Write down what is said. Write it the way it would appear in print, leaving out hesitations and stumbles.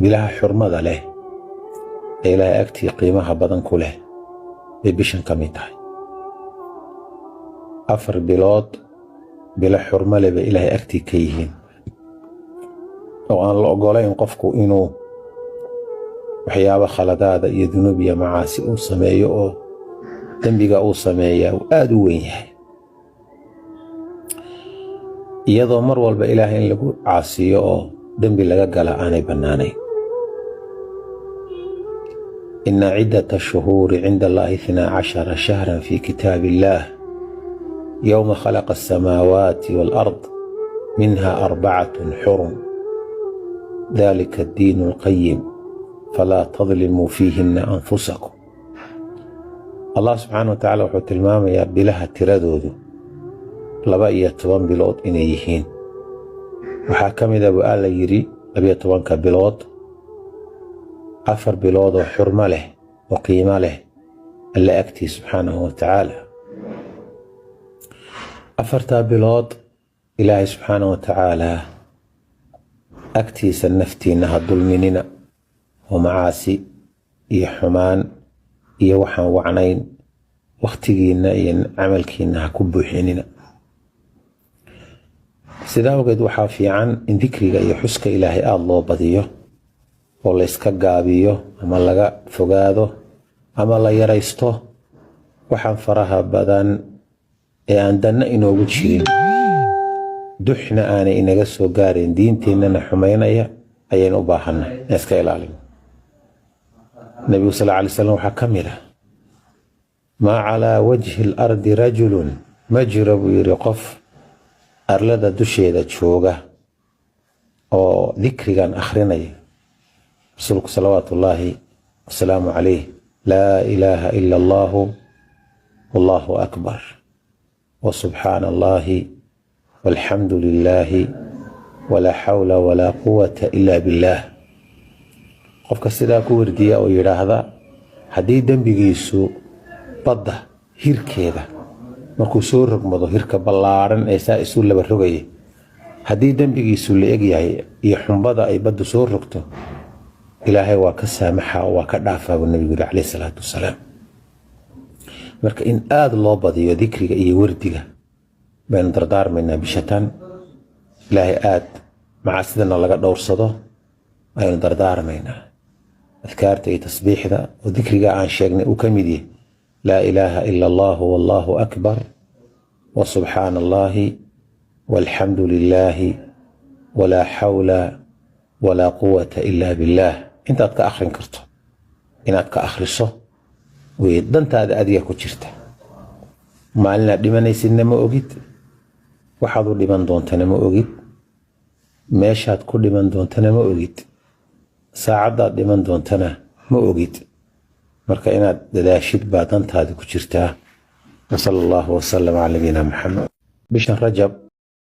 bilaha xurmada leh ee ilaahay agtii qiimaha badan ku leh bay bishan ka mid tahay. 4 bilood bila xurmo leh bay ilaahay agtii ka yihiin oo aan la ogolayn qofku inuu waxyaabo khaladaada iyo dunuub iyo macaasi uu sameeyo oo dembiga uu sameeyaa uu aad u weyn yahay, iyadoo mar walba ilaahay in lagu caasiyo oo dembi laga gala aanay bannaanayn. ina ciddata shuhuuri cinda allahi 12 shahran fi kitaabi illaah yowma khalaqa asamaawaati waalard minha 4 xurum dalika addiinu alqayim falaa tadlimuu fiihinna anfusakum. allah subxaana wa tacaala wuxuu tilmaamayaa bilaha tiradoodu 12 bilood inay yihiin. waxaa ka mida buu alla yidhi 12 bilood 4 bilood oo xurmo leh oo qiimo leh alla agtii subxaanahu wa tacaala. 4 bilood ilaahay subxaanahu wa tacaala agtiisa naftiinna ha dulminina oo macaasi iyo xumaan iyo waxaan wacnayn wakhtigiinna iyo camalkiinna ha ku buuxinina. sidaa awgeed waxaa fiican in dikriga iyo xuska ilaahay aada loo badiyo oo layska gaabiyo ama laga fogaado ama la yaraysto waxaan faraha badan ee aan danna inoogu jirin, duxna aanay inaga soo gaarayn, diinteennana xumaynaya ayaynu u baahanay iska ilaalino. nabigu sal alla alay slam waxaa ka mid ah maa calaa wajhi alardi rajulun ma jiro buu yidhi qof arlada dusheeda jooga oo dikrigan akhrinaya. rasuulku salawaatu ullaahi wasalaamu calayh laa ilaaha ila allaahu wallaahu akbar wa subxaana allaahi walxamdu lilaahi walaa xawla walaa quwata ilaa billaah. qofka sidaa ku wardiya oo yidhaahda haddii dembigiisu badda hirkeeda markuu soo rogmado, hirka ballaadhan ee saa isu laba rogaya, haddii dembigiisu la eg yahay iyo xumbada ay baddu soo rogto, ilaahay waa ka saamaxa oo waa ka dhaafaa buu nabigu yidhi calayhi salaatu wasalaam. marka in aada loo badiyo dikriga iyo wardiga baynu dardaarmaynaa bishatan. ilaahay aad macaasidana laga dhowrsado aynu dardaarmaynaa. adkaarta iyo tasbiixda oo dikriga aan sheegnay uu ka mid yahay laa ilaaha ila allaahu wallaahu akbar wa subxaana allaahi walxamdu lilaahi walaa xawla walaa quwata ilaa billaah. intaad ka akhrin karto inaad ka akhriso way dantaada adiga ku jirta. maalinaad dhimanaysidna ma ogid, waxaad u dhiman doontana ma ogid, meeshaad ku dhiman doontana ma ogid, saacaddaad dhiman doontana ma ogid. marka inaad dadaashid baa dantaada ku jirtaa. wasala allahu wasalam calaa nabiyina maxamed. bishan rajab